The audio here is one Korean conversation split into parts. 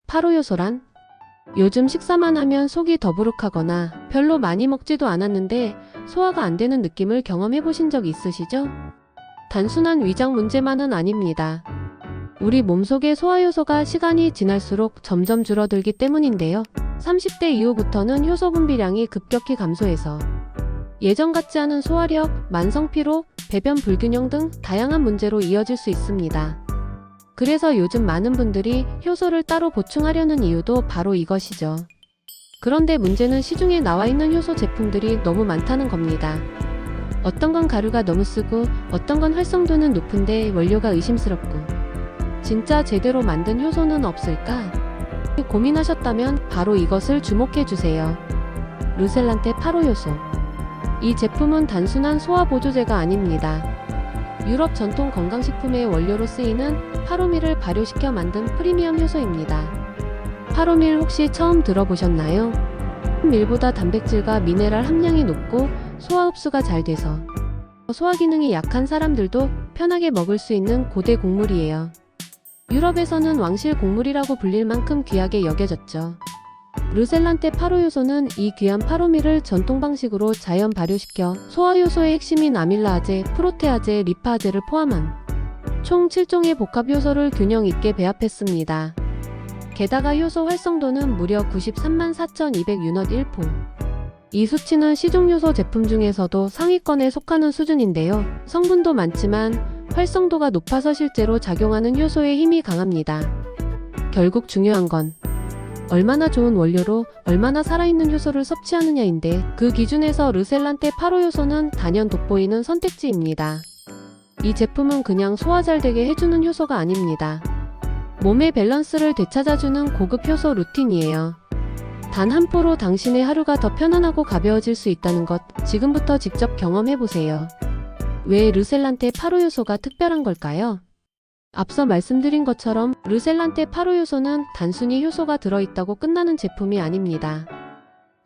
파로 요소란? 요즘 식사만 하면 속이 더부룩하거나 별로 많이 먹지도 않았는데 소화가 안 되는 느낌을 경험해 보신 적 있으시죠? 단순한 위장 문제만은 아닙니다. 우리 몸속의 소화 효소가 시간이 지날수록 점점 줄어들기 때문인데요. 30대 이후부터는 효소 분비량이 급격히 감소해서 예전 같지 않은 소화력, 만성 피로, 배변 불균형 등 다양한 문제로 이어질 수 있습니다. 그래서 요즘 많은 분들이 효소를 따로 보충하려는 이유도 바로 이것이죠. 그런데 문제는 시중에 나와 있는 효소 제품들이 너무 많다는 겁니다. 어떤 건 가루가 너무 쓰고 어떤 건 활성도는 높은데 원료가 의심스럽고 진짜 제대로 만든 효소는 없을까? 고민하셨다면 바로 이것을 주목해주세요. 르셀란테 파로 효소. 이 제품은 단순한 소화 보조제가 아닙니다. 유럽 전통 건강식품의 원료로 쓰이는 파로밀을 발효시켜 만든 프리미엄 효소입니다. 파로밀 혹시 처음 들어보셨나요? 밀보다 단백질과 미네랄 함량이 높고 소화 흡수가 잘 돼서 소화 기능이 약한 사람들도 편하게 먹을 수 있는 고대 곡물이에요. 유럽에서는 왕실 곡물이라고 불릴 만큼 귀하게 여겨졌죠. 르셀란테 파로 효소는 이 귀한 파로밀을 전통 방식으로 자연 발효시켜 소화 효소의 핵심인 아밀라아제, 프로테아제, 리파아제를 포함한 총 7종의 복합 효소를 균형 있게 배합했습니다. 게다가 효소 활성도는 무려 93만 4,200 유닛 1포. 이 수치는 시중 효소 제품 중에서도 상위권에 속하는 수준인데요. 성분도 많지만 활성도가 높아서 실제로 작용하는 효소의 힘이 강합니다. 결국 중요한 건 얼마나 좋은 원료로 얼마나 살아있는 효소를 섭취하느냐인데 그 기준에서 르셀란테 파로 효소는 단연 돋보이는 선택지입니다. 이 제품은 그냥 소화 잘 되게 해주는 효소가 아닙니다. 몸의 밸런스를 되찾아주는 고급 효소 루틴이에요. 단 한 포로 당신의 하루가 더 편안하고 가벼워질 수 있다는 것 지금부터 직접 경험해보세요. 왜 르셀란테 파로 효소가 특별한 걸까요? 앞서 말씀드린 것처럼 르셀란테 파로 효소는 단순히 효소가 들어있다고 끝나는 제품이 아닙니다.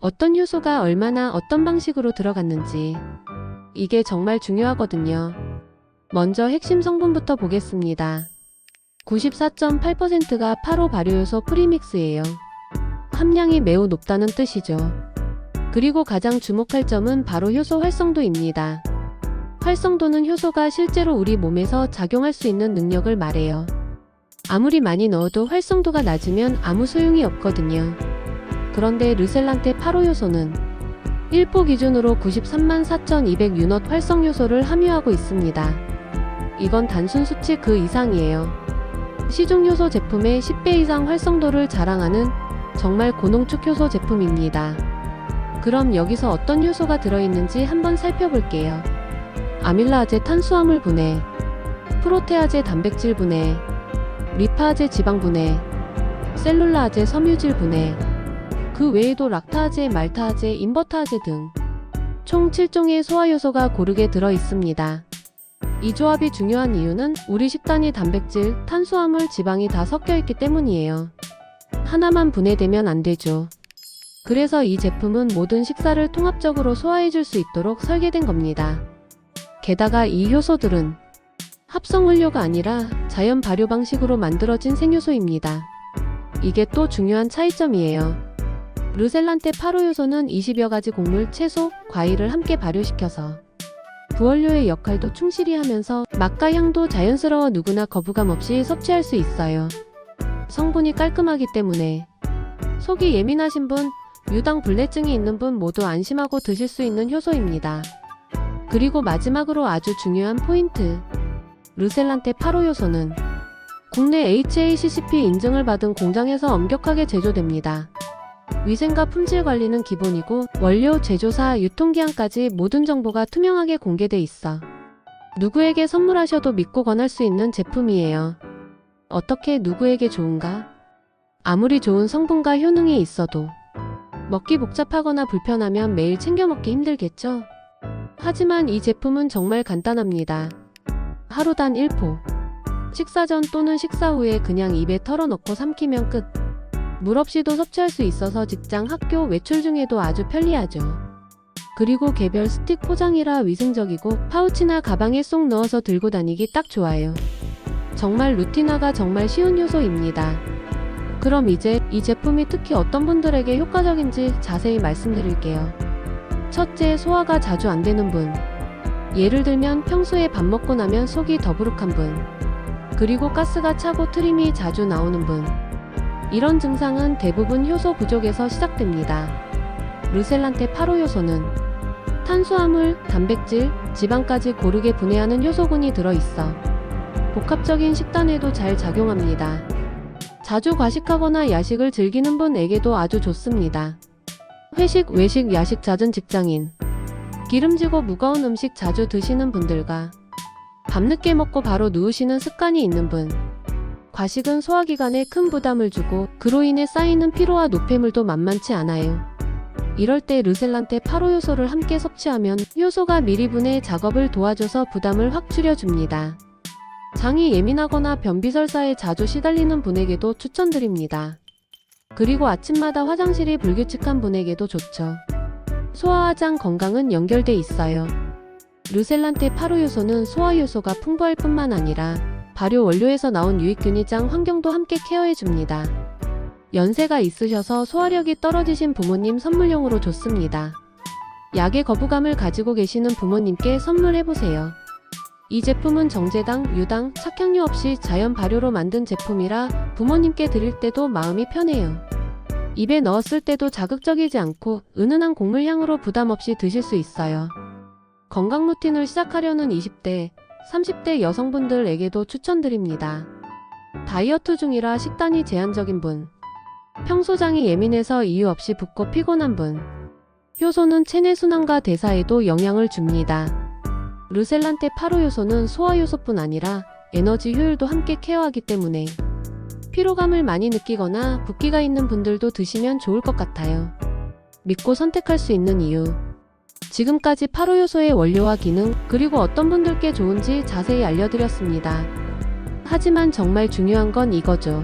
어떤 효소가 얼마나 어떤 방식으로 들어갔는지 이게 정말 중요하거든요. 먼저 핵심 성분부터 보겠습니다. 94.8%가 파로 발효효소 프리믹스예요. 함량이 매우 높다는 뜻이죠. 그리고 가장 주목할 점은 바로 효소 활성도입니다. 활성도는 효소가 실제로 우리 몸에서 작용할 수 있는 능력을 말해요. 아무리 많이 넣어도 활성도가 낮으면 아무 소용이 없거든요. 그런데 르셀란테 파로 효소는 1포 기준으로 93만 4,200 유닛 활성 효소를 함유하고 있습니다. 이건 단순 수치 그 이상이에요. 시중 효소 제품의 10배 이상 활성도를 자랑하는 정말 고농축 효소 제품입니다. 그럼 여기서 어떤 효소가 들어있는지 한번 살펴볼게요. 아밀라아제 탄수화물 분해, 프로테아제 단백질 분해, 리파아제 지방 분해, 셀룰라아제 섬유질 분해, 그 외에도 락타아제, 말타아제, 인버타아제 등 총 7종의 소화 요소가 고르게 들어 있습니다. 이 조합이 중요한 이유는 우리 식단이 단백질, 탄수화물, 지방이 다 섞여 있기 때문이에요. 하나만 분해되면 안 되죠. 그래서 이 제품은 모든 식사를 통합적으로 소화해줄 수 있도록 설계된 겁니다. 게다가 이 효소들은 합성 원료가 아니라 자연 발효 방식으로 만들어진 생효소입니다. 이게 또 중요한 차이점이에요. 르셀란테 파로 효소는 20여 가지 곡물, 채소, 과일을 함께 발효시켜서 그 원료의 역할도 충실히 하면서 맛과 향도 자연스러워 누구나 거부감 없이 섭취할 수 있어요. 성분이 깔끔하기 때문에 속이 예민하신 분, 유당 불내증이 있는 분 모두 안심하고 드실 수 있는 효소입니다. 그리고 마지막으로 아주 중요한 포인트. 르셀란테 파로 효소는 국내 HACCP 인증을 받은 공장에서 엄격하게 제조됩니다. 위생과 품질 관리는 기본이고 원료, 제조사, 유통기한까지 모든 정보가 투명하게 공개돼 있어 누구에게 선물하셔도 믿고 권할 수 있는 제품이에요. 어떻게 누구에게 좋은가? 아무리 좋은 성분과 효능이 있어도 먹기 복잡하거나 불편하면 매일 챙겨 먹기 힘들겠죠? 하지만 이 제품은 정말 간단합니다. 하루 단 1포. 식사 전 또는 식사 후에 그냥 입에 털어넣고 삼키면 끝. 물 없이도 섭취할 수 있어서 직장, 학교, 외출 중에도 아주 편리하죠. 그리고 개별 스틱 포장이라 위생적이고 파우치나 가방에 쏙 넣어서 들고 다니기 딱 좋아요. 정말 루틴화가 정말 쉬운 요소입니다. 그럼 이제 이 제품이 특히 어떤 분들에게 효과적인지 자세히 말씀드릴게요. 첫째, 소화가 자주 안 되는 분. 예를 들면 평소에 밥 먹고 나면 속이 더부룩한 분. 그리고 가스가 차고 트림이 자주 나오는 분. 이런 증상은 대부분 효소 부족에서 시작됩니다. 르셀란테 8호 효소는 탄수화물, 단백질, 지방까지 고르게 분해하는 효소군이 들어있어 복합적인 식단에도 잘 작용합니다. 자주 과식하거나 야식을 즐기는 분에게도 아주 좋습니다. 회식, 외식, 야식 잦은 직장인, 기름지고 무거운 음식 자주 드시는 분들과 밤늦게 먹고 바로 누우시는 습관이 있는 분, 과식은 소화기관에 큰 부담을 주고 그로 인해 쌓이는 피로와 노폐물도 만만치 않아요. 이럴 때 르셀란테 8호 효소를 함께 섭취하면 효소가 미리 분해 작업을 도와줘서 부담을 확 줄여줍니다. 장이 예민하거나 변비설사에 자주 시달리는 분에게도 추천드립니다. 그리고 아침마다 화장실이 불규칙한 분에게도 좋죠. 소화와 장 건강은 연결돼 있어요. 르셀란테 8호 효소는 소화 효소가 풍부할 뿐만 아니라 발효 원료에서 나온 유익균이 장 환경도 함께 케어해줍니다. 연세가 있으셔서 소화력이 떨어지신 부모님 선물용으로 좋습니다. 약의 거부감을 가지고 계시는 부모님께 선물해보세요. 이 제품은 정제당, 유당, 착향료 없이 자연 발효로 만든 제품이라 부모님께 드릴 때도 마음이 편해요. 입에 넣었을 때도 자극적이지 않고 은은한 곡물 향으로 부담 없이 드실 수 있어요. 건강 루틴을 시작하려는 20대, 30대 여성분들에게도 추천드립니다. 다이어트 중이라 식단이 제한적인 분, 평소 장이 예민해서 이유 없이 붓고 피곤한 분, 효소는 체내 순환과 대사에도 영향을 줍니다. 르셀란테 8호 효소는 소화 효소뿐 아니라 에너지 효율도 함께 케어하기 때문에 피로감을 많이 느끼거나 붓기가 있는 분들도 드시면 좋을 것 같아요. 믿고 선택할 수 있는 이유. 지금까지 8호 효소의 원료와 기능, 그리고 어떤 분들께 좋은지 자세히 알려드렸습니다. 하지만 정말 중요한 건 이거죠.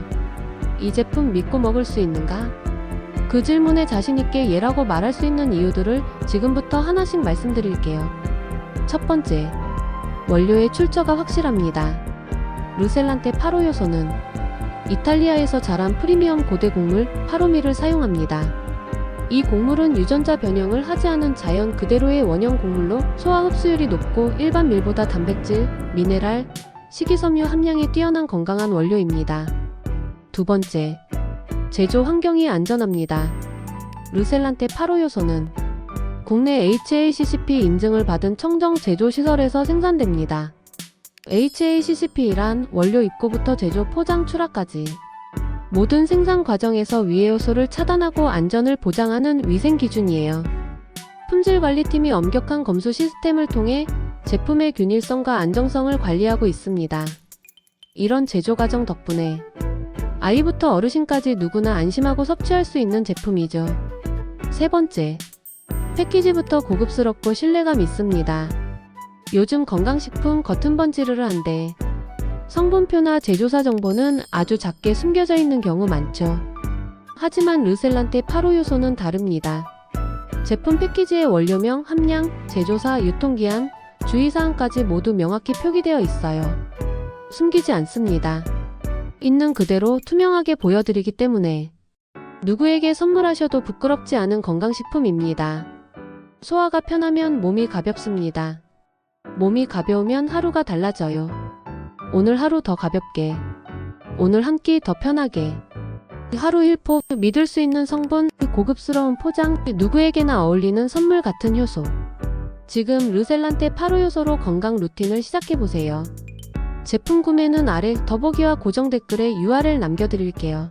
이 제품 믿고 먹을 수 있는가? 그 질문에 자신있게 예라고 말할 수 있는 이유들을 지금부터 하나씩 말씀드릴게요. 첫 번째, 원료의 출처가 확실합니다. 르셀란테 8호 효소는 이탈리아에서 자란 프리미엄 고대 곡물 파로밀을 사용합니다. 이 곡물은 유전자 변형을 하지 않은 자연 그대로의 원형 곡물로 소화 흡수율이 높고 일반 밀보다 단백질, 미네랄, 식이섬유 함량이 뛰어난 건강한 원료입니다. 두 번째, 제조 환경이 안전합니다. 르셀란테 8호 효소는 국내 HACCP 인증을 받은 청정 제조 시설에서 생산됩니다. HACCP란 원료 입고부터 제조, 포장, 출하까지 모든 생산 과정에서 위해 요소를 차단하고 안전을 보장하는 위생 기준이에요. 품질관리팀이 엄격한 검수 시스템을 통해 제품의 균일성과 안정성을 관리하고 있습니다. 이런 제조 과정 덕분에 아이부터 어르신까지 누구나 안심하고 섭취할 수 있는 제품이죠. 세 번째, 패키지부터 고급스럽고 신뢰감 있습니다. 요즘 건강식품 겉은 번지르르한데 성분표나 제조사 정보는 아주 작게 숨겨져 있는 경우 많죠. 하지만 르셀란테 8호 효소는 다릅니다. 제품 패키지의 원료명, 함량, 제조사, 유통기한, 주의사항까지 모두 명확히 표기되어 있어요. 숨기지 않습니다. 있는 그대로 투명하게 보여드리기 때문에 누구에게 선물하셔도 부끄럽지 않은 건강식품입니다. 소화가 편하면 몸이 가볍습니다. 몸이 가벼우면 하루가 달라져요. 오늘 하루 더 가볍게, 오늘 한 끼 더 편하게. 하루 1포, 믿을 수 있는 성분, 고급스러운 포장, 누구에게나 어울리는 선물 같은 효소. 지금 르셀란테 8호 효소로 건강 루틴을 시작해보세요. 제품 구매는 아래 더보기와 고정 댓글에 URL 남겨드릴게요.